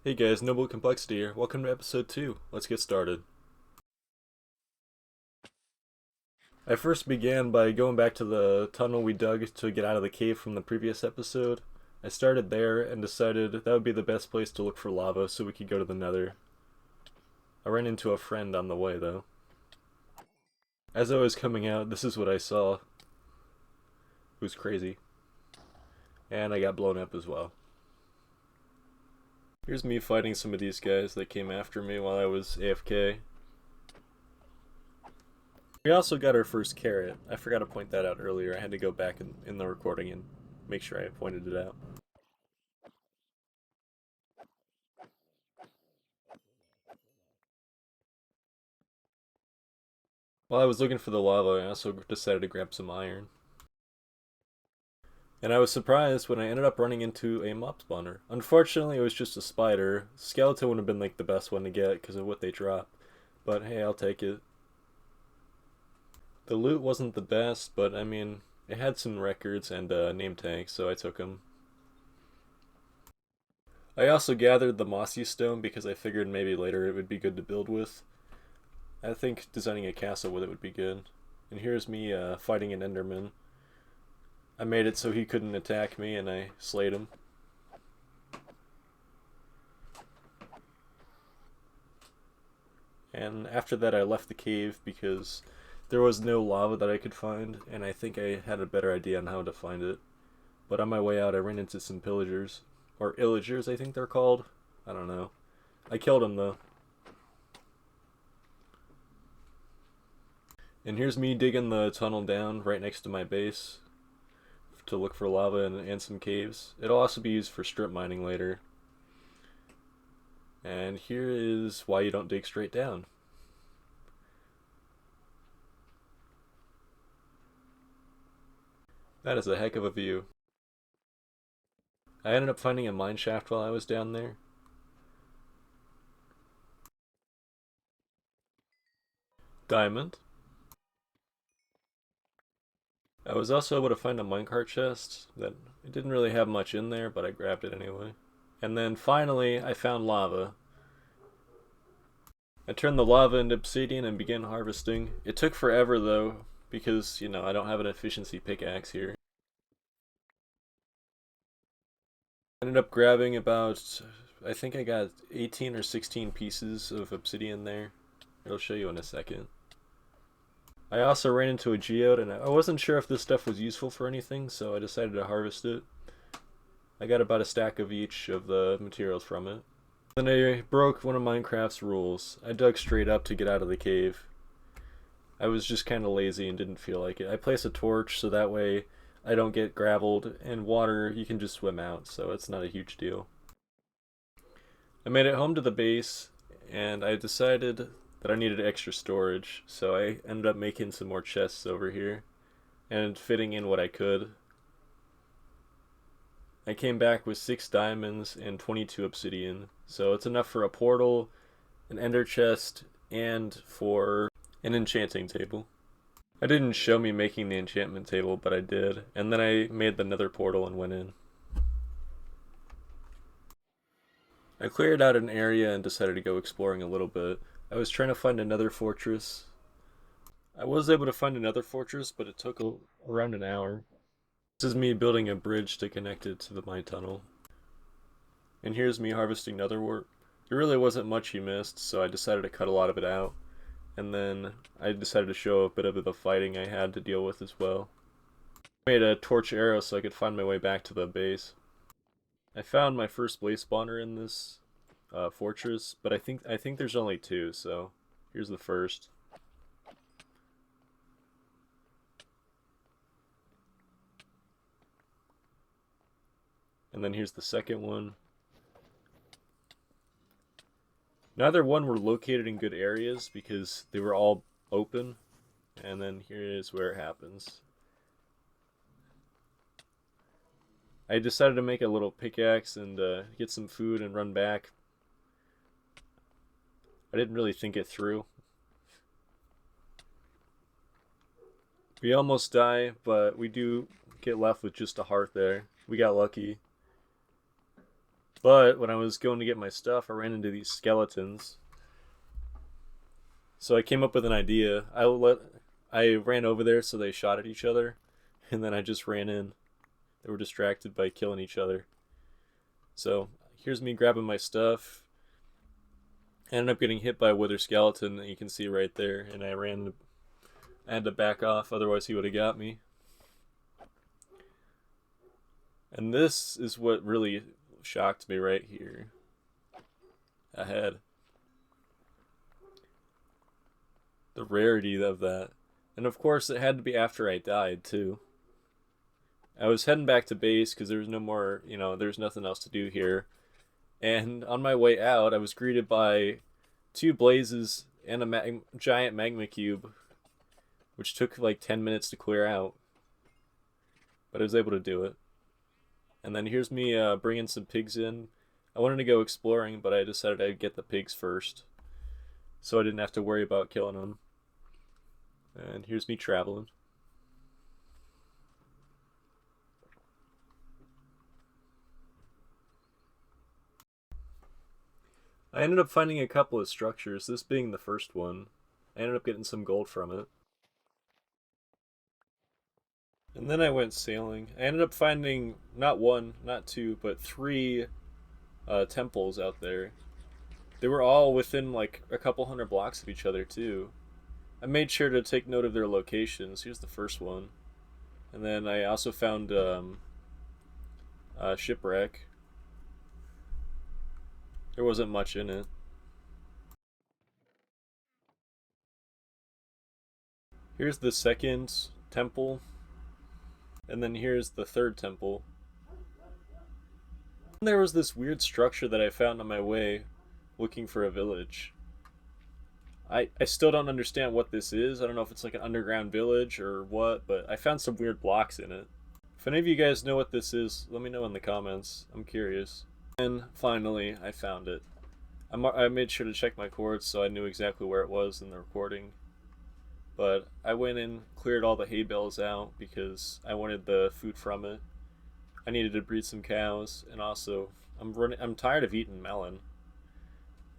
Hey guys, Noble Complexity here. Welcome to episode 2. Let's get started. I first began by going back to the tunnel we dug to get out of the cave from the previous episode. I started there and decided that would be the best place to look for lava so we could go to the Nether. I ran into a friend on the way though. As I was coming out, this is what I saw. It was crazy. And I got blown up as well. Here's me fighting some of these guys that came after me while I was AFK. We also got our first carrot. I forgot to point that out earlier. I had to go back in the recording and make sure I pointed it out. While I was looking for the lava, I also decided to grab some iron. And I was surprised when I ended up running into a mob spawner. Unfortunately, it was just a spider. Skeleton would have been like the best one to get because of what they drop. But hey, I'll take it. The loot wasn't the best, but I mean, it had some records and a name tag, so I took them. I also gathered the mossy stone because I figured maybe later it would be good to build with. I think designing a castle with it would be good. And here's me fighting an enderman. I made it so he couldn't attack me and I slayed him. And after that I left the cave because there was no lava that I could find, and I think I had a better idea on how to find it. But on my way out I ran into some pillagers. Or illagers I think they're called. I don't know. I killed them though. And here's me digging the tunnel down right next to my base to look for lava and some caves. It'll also be used for strip mining later. And here is why you don't dig straight down. That is a heck of a view. I ended up finding a mine shaft while I was down there. Diamond. I was also able to find a minecart chest that it didn't really have much in there, but I grabbed it anyway. And then finally, I found lava. I turned the lava into obsidian and began harvesting. It took forever though, because, I don't have an efficiency pickaxe here. I ended up grabbing about, I think I got 18 or 16 pieces of obsidian there. It'll show you in a second. I also ran into a geode and I wasn't sure if this stuff was useful for anything, so I decided to harvest it. I got about a stack of each of the materials from it. Then I broke one of Minecraft's rules. I dug straight up to get out of the cave. I was just kind of lazy and didn't feel like it. I placed a torch so that way I don't get graveled, and water you can just swim out, so it's not a huge deal. I made it home to the base and I decided that I needed extra storage, so I ended up making some more chests over here and fitting in what I could. I came back with 6 diamonds and 22 obsidian, so it's enough for a portal, an ender chest, and for an enchanting table. I didn't show me making the enchantment table, but I did, and then I made the nether portal and went in. I cleared out an area and decided to go exploring a little bit. I was trying to find another fortress. I was able to find another fortress, but it took around an hour. This is me building a bridge to connect it to the mine tunnel. And here's me harvesting netherwort. There really wasn't much you missed, so I decided to cut a lot of it out. And then I decided to show a bit of the fighting I had to deal with as well. I made a torch arrow so I could find my way back to the base. I found my first blaze spawner in this fortress, but I think there's only 2, so here's the first. And then here's the second one. Neither one were located in good areas because they were all open. And then here is where it happens. I decided to make a little pickaxe and get some food and run back. I didn't really think it through. We almost die, but we do get left with just a heart there. We got lucky. But when I was going to get my stuff, I ran into these skeletons. So I came up with an idea. I ran over there so they shot at each other, and then I just ran in. They were distracted by killing each other. So here's me grabbing my stuff. I ended up getting hit by a wither skeleton that you can see right there, and I had to back off, otherwise he would have got me. And this is what really shocked me right here. Ahead. The rarity of that. And of course, it had to be after I died, too. I was heading back to base because there was no more, there's nothing else to do here. And on my way out, I was greeted by 2 blazes and a giant magma cube, which took like 10 minutes to clear out. But I was able to do it. And then here's me bringing some pigs in. I wanted to go exploring, but I decided I'd get the pigs first, so I didn't have to worry about killing them. And here's me traveling. I ended up finding a couple of structures, this being the first one. I ended up getting some gold from it. And then I went sailing. I ended up finding not one, not two, but 3 temples out there. They were all within like a couple hundred blocks of each other, too. I made sure to take note of their locations. Here's the first one. And then I also found a shipwreck. There wasn't much in it. Here's the second temple. And then here's the third temple. And there was this weird structure that I found on my way looking for a village. I still don't understand what this is. I don't know if it's like an underground village or what, but I found some weird blocks in it. If any of you guys know what this is, let me know in the comments. I'm curious. And finally, I found it. I made sure to check my cords so I knew exactly where it was in the recording. But I went in, cleared all the hay bales out because I wanted the food from it. I needed to breed some cows, and also I'm tired of eating melon.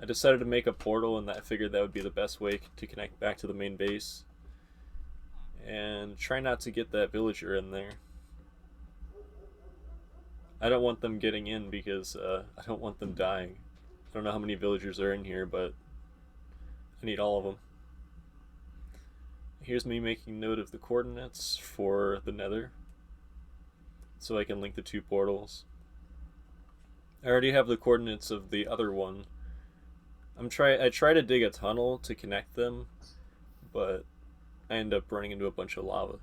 I decided to make a portal, and I figured that would be the best way to connect back to the main base. And try not to get that villager in there. I don't want them getting in because I don't want them dying. I don't know how many villagers are in here, but I need all of them. Here's me making note of the coordinates for the Nether, so I can link the 2 portals. I already have the coordinates of the other one. I try to dig a tunnel to connect them, but I end up running into a bunch of lava.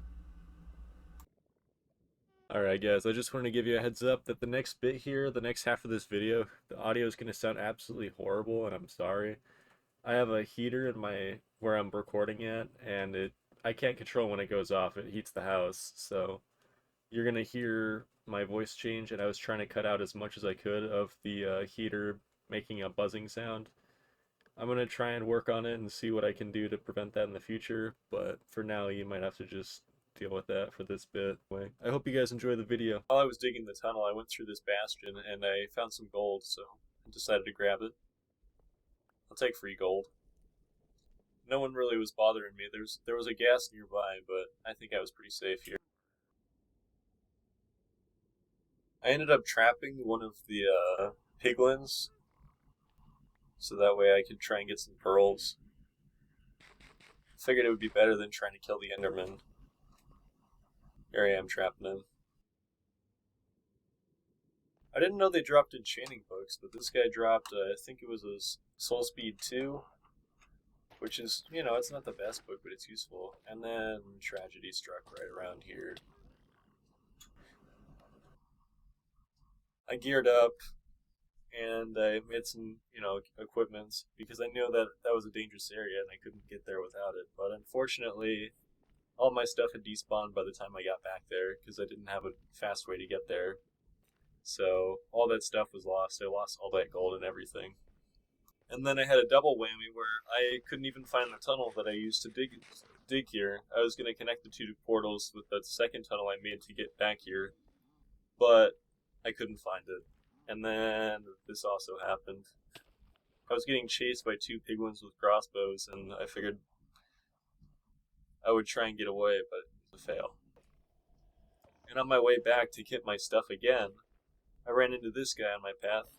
Alright guys, I just wanted to give you a heads up that the next bit here, the next half of this video, the audio is going to sound absolutely horrible, and I'm sorry. I have a heater in where I'm recording at, and I can't control when it goes off. It heats the house, so you're gonna hear my voice change, and I was trying to cut out as much as I could of the heater making a buzzing sound. I'm gonna try and work on it and see what I can do to prevent that in the future, but for now you might have to just deal with that for this bit. Anyway, I hope you guys enjoy the video. While I was digging the tunnel, I went through this bastion and I found some gold, so I decided to grab it. I'll take free gold. No one really was bothering me. There was a gas nearby, but I think I was pretty safe here. I ended up trapping one of the piglins, so that way I could try and get some pearls. Figured it would be better than trying to kill the Enderman. Here I am trapping him. I didn't know they dropped enchanting books, but this guy dropped, I think it was a Soul Speed 2, which is, it's not the best book, but it's useful. And then tragedy struck right around here. I geared up, and I made some, equipment because I knew that that was a dangerous area and I couldn't get there without it. But unfortunately, all my stuff had despawned by the time I got back there because I didn't have a fast way to get there. So all that stuff was lost. I lost all that gold and everything. And then I had a double whammy where I couldn't even find the tunnel that I used to dig here. I was going to connect the 2 portals with the second tunnel I made to get back here, but I couldn't find it. And then this also happened. I was getting chased by two piglins with crossbows, and I figured I would try and get away, but it was a fail. And on my way back to get my stuff again, I ran into this guy on my path.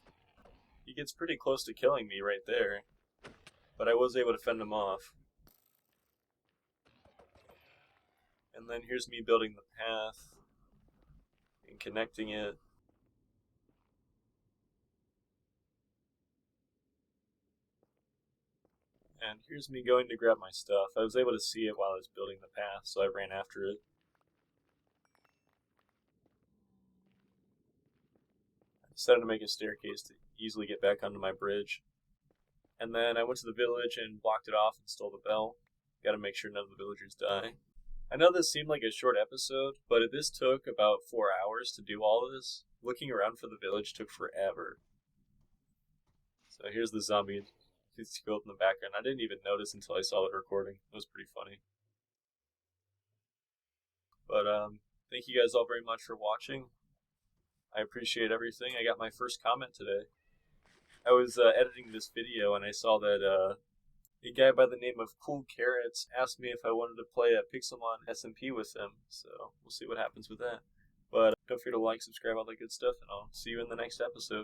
He gets pretty close to killing me right there, but I was able to fend him off. And then here's me building the path and connecting it. And here's me going to grab my stuff. I was able to see it while I was building the path, so I ran after it. I decided to make a staircase to easily get back onto my bridge. And then I went to the village and blocked it off and stole the bell. Gotta make sure none of the villagers die. I know this seemed like a short episode, but this took about 4 hours to do all of this. Looking around for the village took forever. So here's the zombie killed in the background. I didn't even notice until I saw the recording. It was pretty funny. But thank you guys all very much for watching. I appreciate everything. I got my first comment today. I was editing this video and I saw that a guy by the name of Cool Carrots asked me if I wanted to play a Pixelmon SMP with him. So we'll see what happens with that. But don't forget to like, subscribe, all that good stuff, and I'll see you in the next episode.